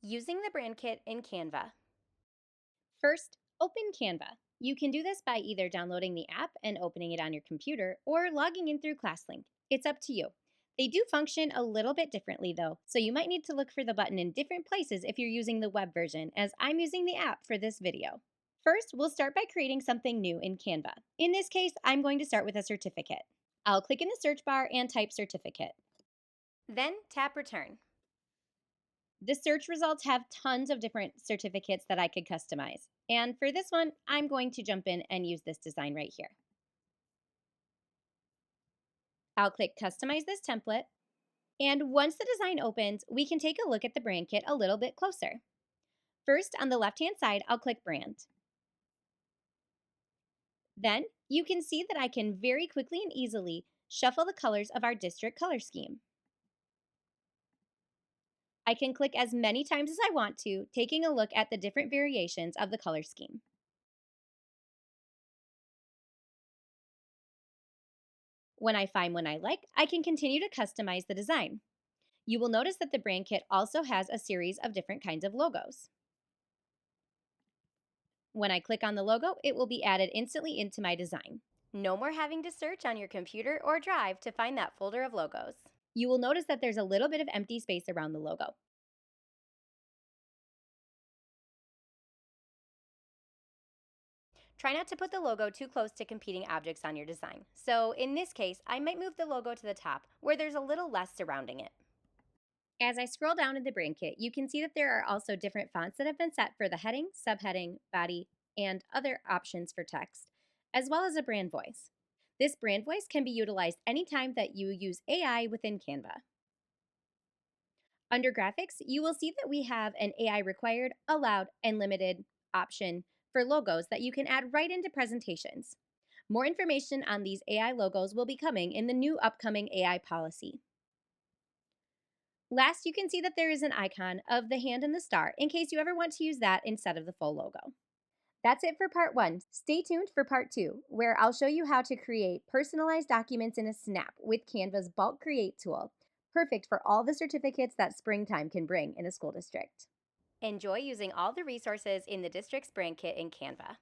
Using the brand kit in Canva. First, open Canva. You can do this by either downloading the app and opening it on your computer or logging in through Classlink. It's up to you. They do function a little bit differently though, so you might need to look for the button in different places if you're using the web version, as I'm using the app for this video. First, we'll start by creating something new in Canva. In this case, I'm going to start with a certificate. I'll click in the search bar and type certificate. Then tap return. The search results have tons of different certificates that I could customize. And for this one, I'm going to jump in and use this design right here. I'll click Customize this template. And once the design opens, we can take a look at the brand kit a little bit closer. First, on the left-hand side, I'll click Brand. Then, you can see that I can very quickly and easily shuffle the colors of our district color scheme. I can click as many times as I want to, taking a look at the different variations of the color scheme. When I find one I like, I can continue to customize the design. You will notice that the brand kit also has a series of different kinds of logos. When I click on the logo, it will be added instantly into my design. No more having to search on your computer or drive to find that folder of logos. You will notice that there's a little bit of empty space around the logo. Try not to put the logo too close to competing objects on your design. So in this case, I might move the logo to the top where there's a little less surrounding it. As I scroll down in the brand kit, you can see that there are also different fonts that have been set for the heading, subheading, body, and other options for text, as well as a brand voice. This brand voice can be utilized anytime that you use AI within Canva. Under graphics, you will see that we have an AI required, allowed, and limited option for logos that you can add right into presentations. More information on these AI logos will be coming in the new upcoming AI policy. Last, you can see that there is an icon of the hand and the star in case you ever want to use that instead of the full logo. That's it for part 1. Stay tuned for part 2, where I'll show you how to create personalized documents in a snap with Canva's Bulk Create tool, perfect for all the certificates that springtime can bring in a school district. Enjoy using all the resources in the district's brand kit in Canva.